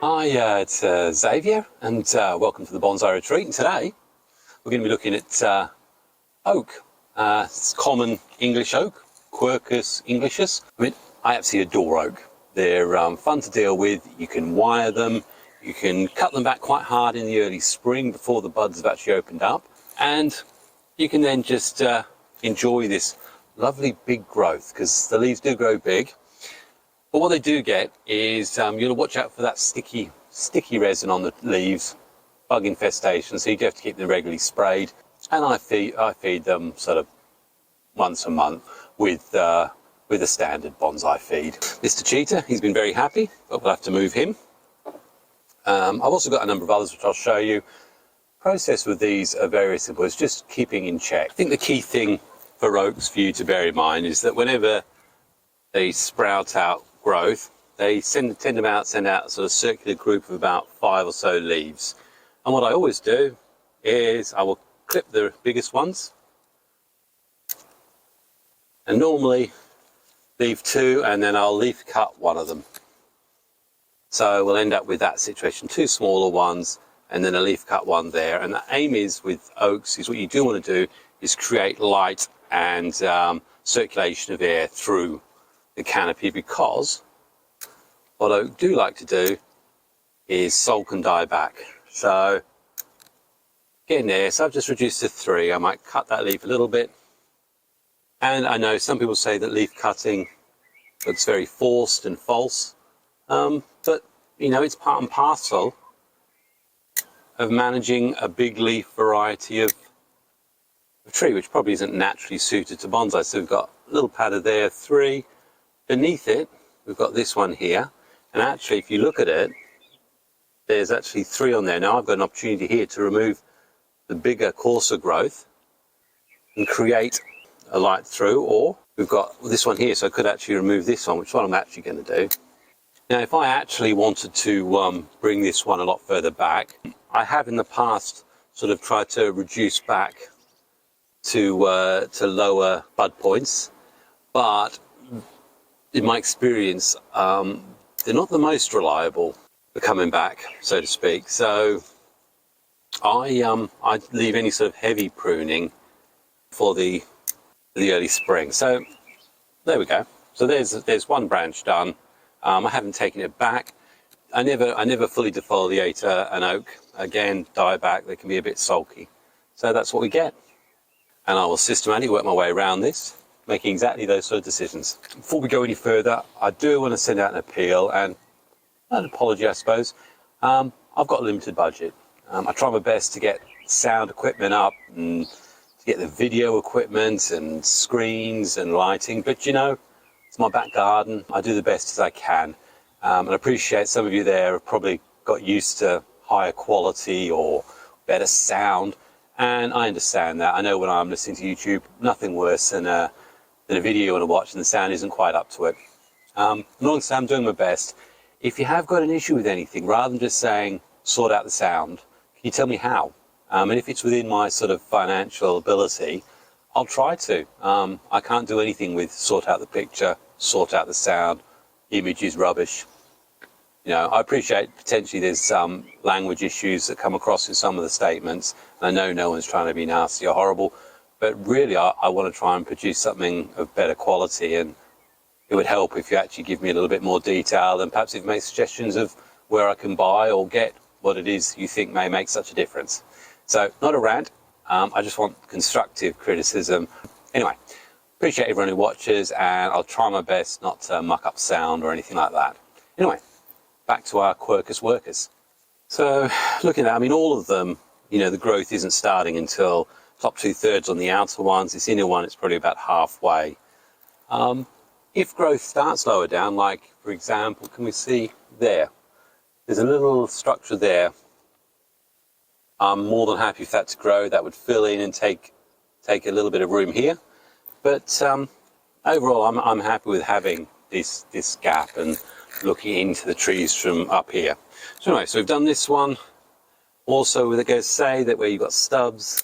Hi, it's Xavier, and welcome to the Bonsai Retreat. And today we're going to be looking at oak. It's common English oak, Quercus Englishus. I mean, I absolutely adore oak. They're fun to deal with. You can wire them, you can cut them back quite hard in the early spring before the buds have actually opened up, and you can then just enjoy this lovely big growth, because the leaves do grow big. But what they do get is you've got to watch out for that sticky resin on the leaves, bug infestation, so you do have to keep them regularly sprayed. And I feed them sort of once a month with a standard bonsai feed. Mr. Cheetah, he's been very happy, but we'll have to move him. I've also got a number of others which I'll show you. Process with these are very simple. It's just keeping in check. I think the key thing for oaks for you to bear in mind is that whenever they sprout out growth, they send out a sort of circular group of about 5 or so leaves. And what I always do is I will clip the biggest ones and normally leave 2, and then I'll leaf cut one of them. So we'll end up with that situation, 2 smaller ones and then a leaf cut one there. And the aim is with oaks is what you do want to do is create light and circulation of air through the canopy, because what I do like to do is sulk and die back. So getting there, so I've just reduced to 3. I might cut that leaf a little bit. And I know some people say that leaf cutting looks very forced and false, but you know, it's part and parcel of managing a big leaf variety of tree, which probably isn't naturally suited to bonsai. So we've got a little pattern there, 3. Beneath it, we've got this one here. And actually, if you look at it, there's actually 3 on there. Now I've got an opportunity here to remove the bigger, coarser growth and create a light through, or we've got this one here, so I could actually remove this one, which is what I'm actually going to do. Now, if I actually wanted to bring this one a lot further back, I have in the past sort of tried to reduce back to lower bud points, but in my experience, they're not the most reliable for coming back, so to speak. So I leave any sort of heavy pruning for the early spring. So there we go. So there's one branch done. I haven't taken it back. I never fully defoliate an oak. Again, die back. They can be a bit sulky. So that's what we get. And I will systematically work my way around this, making exactly those sort of decisions. Before we go any further, I do want to send out an appeal and an apology, I suppose. I've got a limited budget. I try my best to get sound equipment up and to get the video equipment and screens and lighting, but you know, it's my back garden. I do the best as I can. And I appreciate some of you there have probably got used to higher quality or better sound, and I understand that. I know when I'm listening to YouTube, nothing worse than a video you want to watch and the sound isn't quite up to it. As long as I'm doing my best. If you have got an issue with anything, rather than just saying sort out the sound, can you tell me how? And if it's within my sort of financial ability, I'll try to. I can't do anything with sort out the picture, sort out the sound, image is rubbish. You know, I appreciate potentially there's some language issues that come across in some of the statements. I know no one's trying to be nasty or horrible, but really I want to try and produce something of better quality, and it would help if you actually give me a little bit more detail, and perhaps if you make suggestions of where I can buy or get what it is you think may make such a difference. So, not a rant, I just want constructive criticism. Anyway, appreciate everyone who watches, and I'll try my best not to muck up sound or anything like that. Anyway, back to our Quercus workers. So, looking at, I mean, all of them, you know, the growth isn't starting until top 2/3 on the outer ones. This inner one, it's probably about halfway. If growth starts lower down, like for example, can we see there? There's a little structure there. I'm more than happy for that to grow. That would fill in and take a little bit of room here. But overall, I'm happy with having this gap and looking into the trees from up here. So anyway, so we've done this one. Also, with it goes say that where you've got stubs,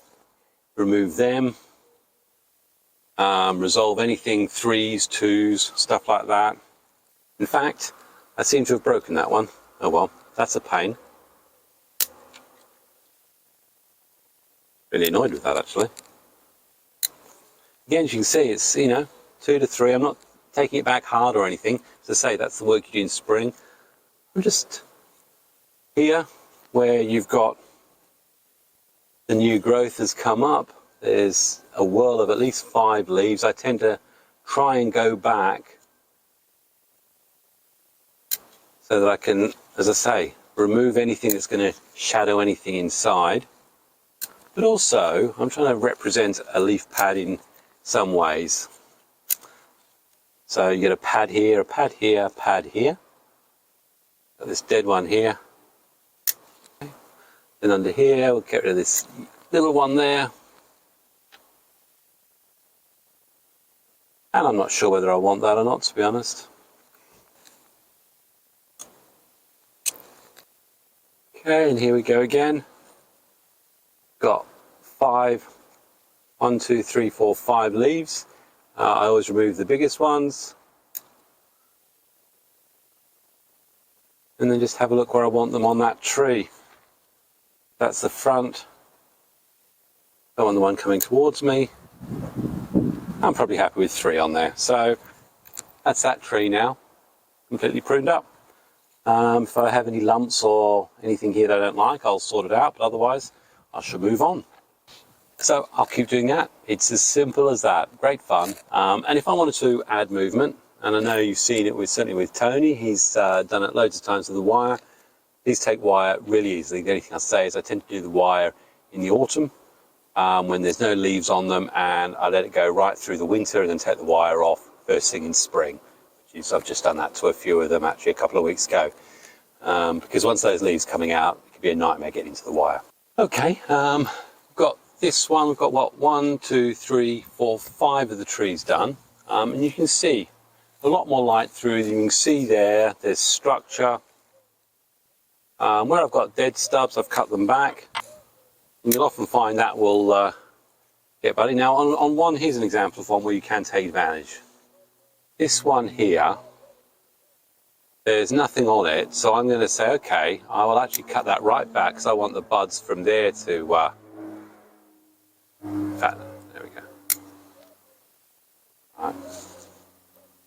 remove them. Resolve anything 3s, 2s, stuff like that. In fact, I seem to have broken that one. Oh well, that's a pain. Really annoyed with that, actually. Again, as you can see, it's, you know, 2 to 3. I'm not taking it back hard or anything. As I say, that's the work you do in spring. I'm just here where you've got the new growth has come up. There's a whirl of at least 5 leaves. I tend to try and go back so that I can, as I say, remove anything that's going to shadow anything inside. But also, I'm trying to represent a leaf pad in some ways. So you get a pad here, a pad here, a pad here. Got this dead one here. Then under here, we'll get rid of this little one there. And I'm not sure whether I want that or not, to be honest. Okay, and here we go again. Got 5, 1, 2, 3, 4, 5 leaves. I always remove the biggest ones. And then just have a look where I want them on that tree. That's the front. I want the one coming towards me. I'm probably happy with 3 on there. So that's that tree now, completely pruned up. If I have any lumps or anything here that I don't like, I'll sort it out, but otherwise I shall move on. So I'll keep doing that. It's as simple as that. Great fun. And if I wanted to add movement, and I know you've seen it certainly with Tony, he's done it loads of times with the wire. These take wire really easily. The only thing I say is I tend to do the wire in the autumn when there's no leaves on them, and I let it go right through the winter and then take the wire off first thing in spring. I've just done that to a few of them actually a couple of weeks ago, because once those leaves coming out, it can be a nightmare getting into the wire. Okay, we've got this one. We've got what, 1, 2, 3, 4, 5 of the trees done, and you can see a lot more light through them. You can see there's structure. Where I've got dead stubs, I've cut them back. And you'll often find that will get buddy. Now on one, here's an example of one where you can take advantage. This one here, there's nothing on it, so I'm going to say, okay, I will actually cut that right back because I want the buds from there to, in fact, there we go. Right.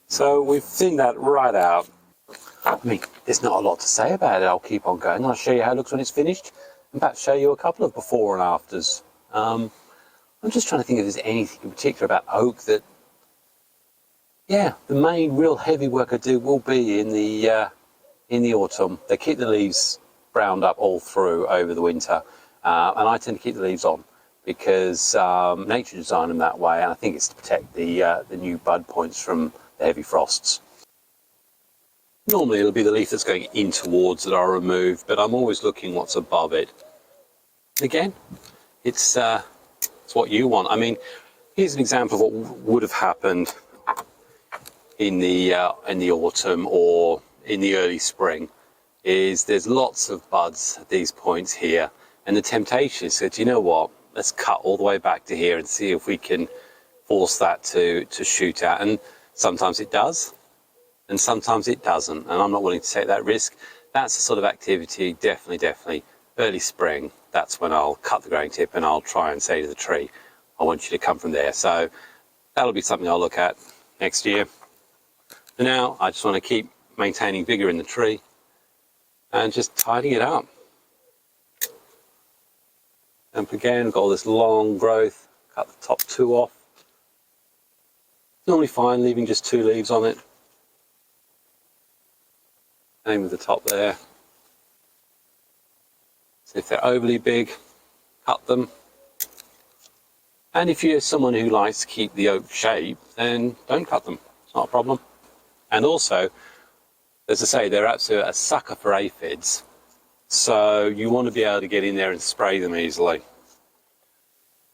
So we've thinned that right out. I mean, there's not a lot to say about it. I'll keep on going. I'll show you how it looks when it's finished, and perhaps show you a couple of before and afters. I'm just trying to think if there's anything in particular about oak that, yeah, the main real heavy work I do will be in the autumn. They keep the leaves browned up all through over the winter, and I tend to keep the leaves on because nature designed them that way, and I think it's to protect the new bud points from the heavy frosts. Normally it'll be the leaf that's going in towards that I'll remove, but I'm always looking what's above it. Again, it's what you want. I mean, here's an example of what would have happened in the autumn or in the early spring. Is there's lots of buds at these points here, and the temptation is that, you know what, let's cut all the way back to here and see if we can force that to shoot out. And sometimes it does, and sometimes it doesn't, and I'm not willing to take that risk. That's the sort of activity, definitely early spring. That's when I'll cut the growing tip and I'll try and say to the tree, I want you to come from there. So that'll be something I'll look at next year. For now, I just want to keep maintaining vigor in the tree and just tidying it up. And again, we've got all this long growth, cut the top 2 off. It's normally fine leaving just 2 leaves on it. Same with the top there. So if they're overly big, cut them. And if you're someone who likes to keep the oak shape, then don't cut them. It's not a problem. And also, as I say, they're absolutely a sucker for aphids. So you want to be able to get in there and spray them easily.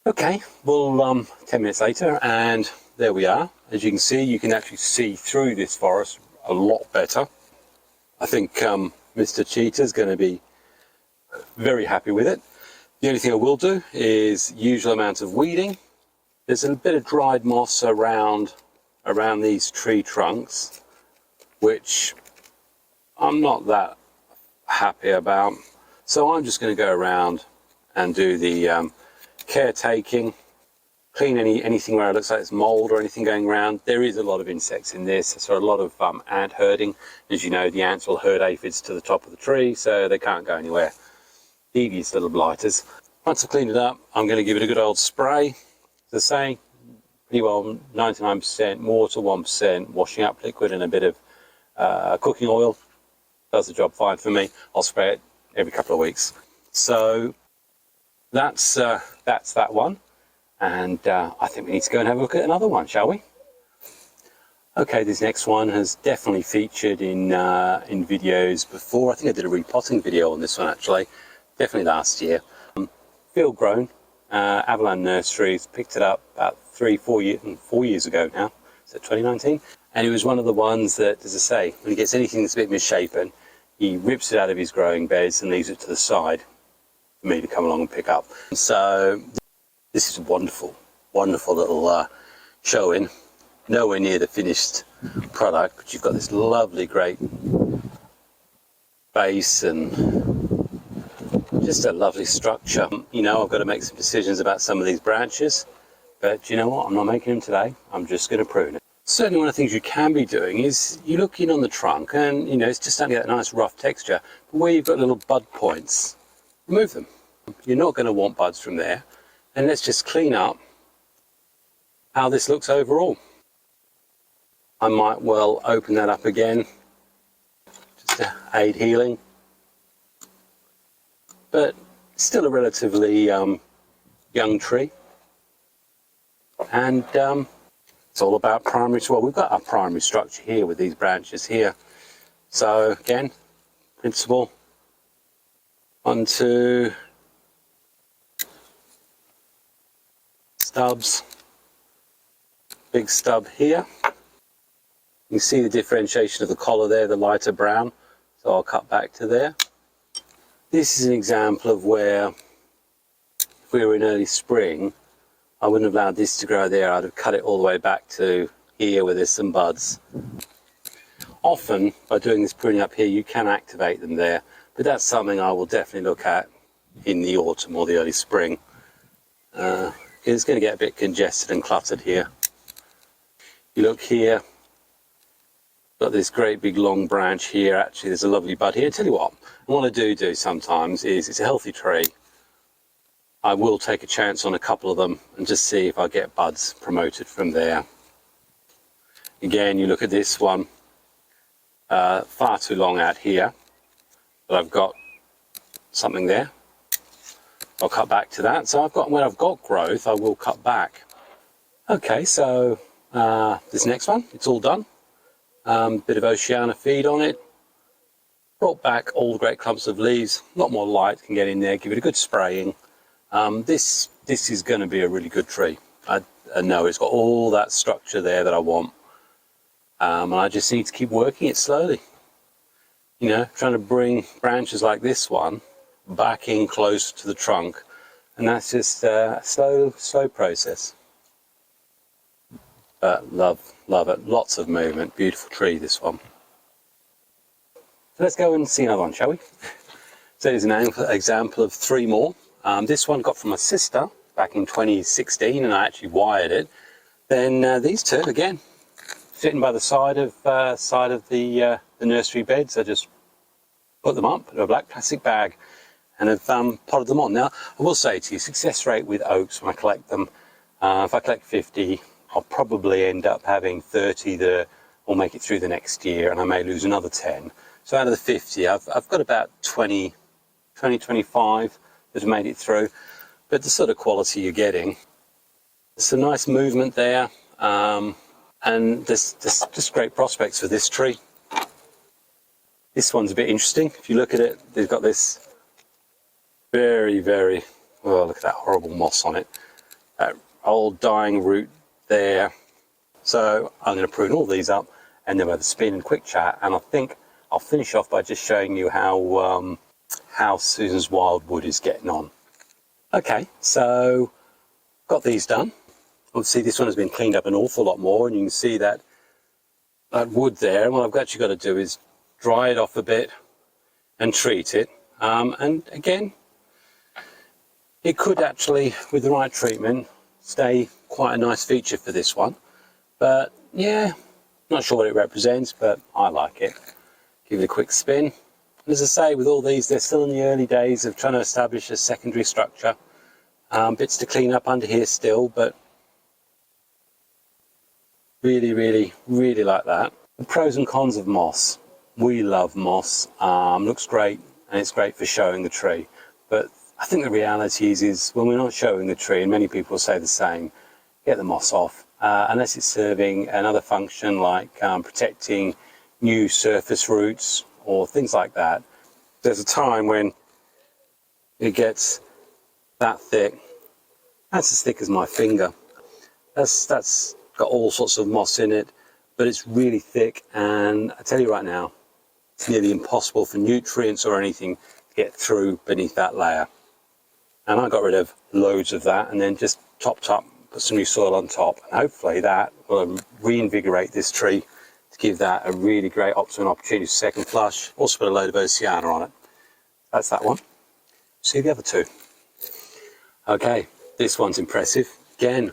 Okay, well, 10 minutes later, and there we are. As you can see, you can actually see through this forest a lot better. I think Mr. Cheetah's going to be very happy with it. The only thing I will do is usual amount of weeding. There's a bit of dried moss around these tree trunks, which I'm not that happy about. So I'm just going to go around and do the caretaking, clean anything where it looks like it's mold or anything going around. There is a lot of insects in this, so a lot of ant herding. As you know, the ants will herd aphids to the top of the tree, so they can't go anywhere. Devious little blighters. Once I've cleaned it up, I'm going to give it a good old spray. As I say, pretty well 99% water, 1% washing up liquid and a bit of cooking oil. Does the job fine for me. I'll spray it every couple of weeks. So that's that one. And I think we need to go and have a look at another one, shall we? Okay, this next one has definitely featured in videos before. I think I did a repotting video on this one actually, definitely last year. Field grown, Avalon Nurseries, picked it up about 4 years ago now, so 2019. And it was one of the ones that, as I say, when he gets anything that's a bit misshapen, he rips it out of his growing beds and leaves it to the side for me to come along and pick up. So this is a wonderful, wonderful little Shohin. Nowhere near the finished product, but you've got this lovely, great base and just a lovely structure. You know, I've got to make some decisions about some of these branches, but you know what? I'm not making them today. I'm just going to prune it. Certainly one of the things you can be doing is you look in on the trunk and, you know, it's just starting to get that nice rough texture. But where you've got little bud points, remove them. You're not going to want buds from there. And let's just clean up how this looks overall. I might well open that up again just to aid healing. But still a relatively young tree. And it's all about primary. Well, we've got our primary structure here with these branches here. So again, principle 1, 2 stubs, big stub here. You can see the differentiation of the collar there, the lighter brown. So I'll cut back to there. This is an example of where, if we were in early spring, I wouldn't have allowed this to grow there. I'd have cut it all the way back to here where there's some buds. Often, by doing this pruning up here, you can activate them there, but that's something I will definitely look at in the autumn or the early spring. It's going to get a bit congested and cluttered here. You look here, got this great big long branch here. Actually, there's a lovely bud here. Tell you what I do sometimes is, it's a healthy tree. I will take a chance on a couple of them and just see if I get buds promoted from there. Again, you look at this one, far too long out here, but I've got something there. I'll cut back to that. So when I've got growth, I will cut back. Okay, so this next one, it's all done. Bit of Oceana feed on it. Brought back all the great clumps of leaves. A lot more light can get in there. Give it a good spraying. This is going to be a really good tree. I know it's got all that structure there that I want. And I just need to keep working it slowly. You know, trying to bring branches like this one back in close to the trunk. And that's just a slow process. But love it. Lots of movement. Beautiful tree, this one. So let's go and see another one, shall we? So here's an example of 3 more. This one got from my sister back in 2016, and I actually wired it. Then these two, again, sitting by the side of the nursery beds. I just put them up in a black plastic bag and have potted them on. Now, I will say to you, success rate with oaks when I collect them, if I collect 50, I'll probably end up having 30 that will make it through the next year, and I may lose another 10. So out of the 50, I've got about 20, 25 that have made it through. But the sort of quality you're getting, there's some nice movement there, and there's just great prospects for this tree. This one's a bit interesting. If you look at it, they've got this very, very, well, look at that horrible moss on it. That old dying root there. So I'm going to prune all these up and then we'll have a spin and quick chat. And I think I'll finish off by just showing you how Susan's Wildwood is getting on. Okay, so got these done. Obviously this one has been cleaned up an awful lot more, and you can see that wood there. And what I've actually got to do is dry it off a bit and treat it. And again, it could actually, with the right treatment, stay quite a nice feature for this one. But yeah, not sure what it represents, but I like it. Give it a quick spin. And as I say, with all these, they're still in the early days of trying to establish a secondary structure. Bits to clean up under here still, but really, really, really like that. The pros and cons of moss. We love moss. Looks great, and it's great for showing the tree. But I think the reality is when we're not showing the tree, and many people say the same, get the moss off. Unless it's serving another function like protecting new surface roots or things like that. There's a time when it gets that thick. That's as thick as my finger. That's got all sorts of moss in it, but it's really thick, and I tell you right now, it's nearly impossible for nutrients or anything to get through beneath that layer. And I got rid of loads of that and then just topped up, put some new soil on top, and hopefully that will reinvigorate this tree to give that a really great optimum opportunity for second flush. Also put a load of Oceana on it. That's that one. See the other two. Okay, this one's impressive. Again,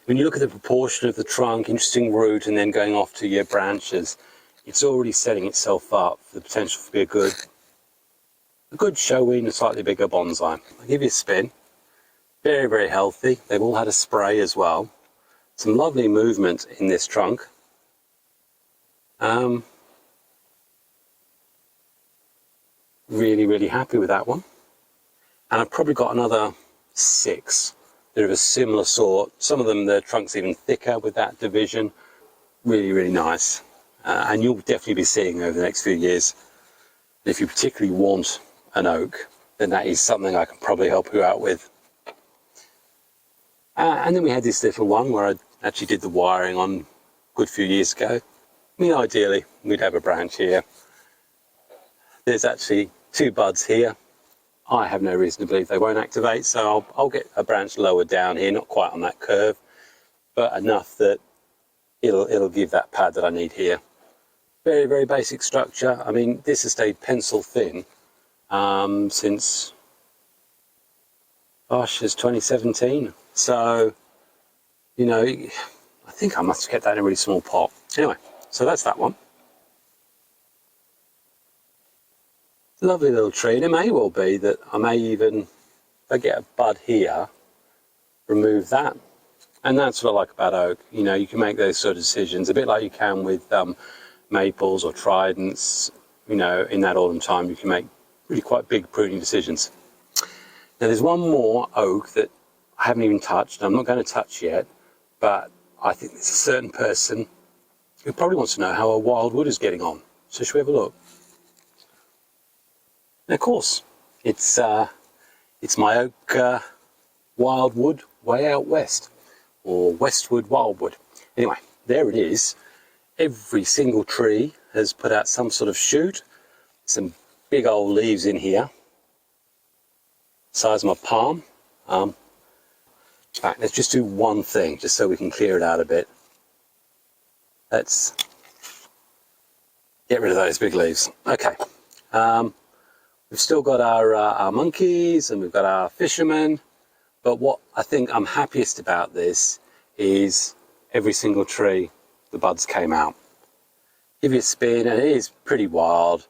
when you look at the proportion of the trunk, interesting root, and then going off to your branches, it's already setting itself up for the potential to be a good Shohin, a slightly bigger bonsai. I'll give you a spin. Very, very healthy. They've all had a spray as well. Some lovely movement in this trunk. Really, really happy with that one. And I've probably got another 6 that are of a similar sort. Some of them, the trunk's even thicker with that division. Really, really nice. And you'll definitely be seeing over the next few years. If you particularly want an oak, then that is something I can probably help you out with. And then we had this little one where I actually did the wiring on a good few years ago. I mean, ideally, we'd have a branch here. There's actually 2 buds here. I have no reason to believe they won't activate, so I'll get a branch lower down here, not quite on that curve, but enough that it'll give that pad that I need here. Very, very basic structure. I mean, this has stayed pencil thin since, since 2017. So, you know, I think I must have kept that in a really small pot. Anyway, so that's that one. Lovely little tree, and it may well be that I may even, if I get a bud here, remove that. And that's what I like about oak. You know, you can make those sort of decisions, a bit like you can with maples or tridents. You know, in that autumn time, you can make really quite big pruning decisions. Now, there's one more oak that I haven't even touched, I'm not going to touch yet, but I think there's a certain person who probably wants to know how a wildwood is getting on. So should we have a look? And of course, it's my oak wildwood way out west, or westwood wildwood. Anyway, there it is. Every single tree has put out some sort of shoot. Some big old leaves in here, size of my palm. In fact, let's just do one thing, just so we can clear it out a bit. Let's get rid of those big leaves. Okay. We've still got our monkeys, and we've got our fishermen, but what I think I'm happiest about this is every single tree, the buds came out. Give you a spin, and it is pretty wild.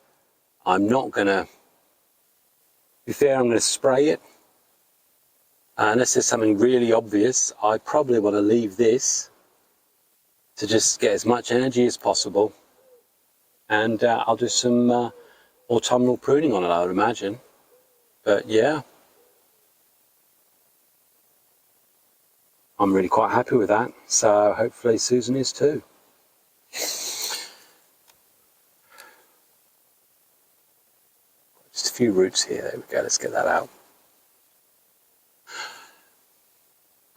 I'm not going to, be fair, I'm going to spray it. Unless there's something really obvious, I probably want to leave this to just get as much energy as possible. And I'll do some autumnal pruning on it, I would imagine. But yeah, I'm really quite happy with that. So hopefully Susan is too. Just a few roots here. There we go. Let's get that out.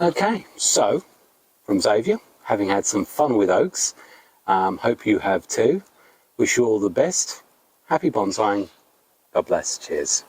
Okay, so from Xavier, having had some fun with oaks, hope you have too. Wish you all the best. Happy bonsaiing. God bless. Cheers.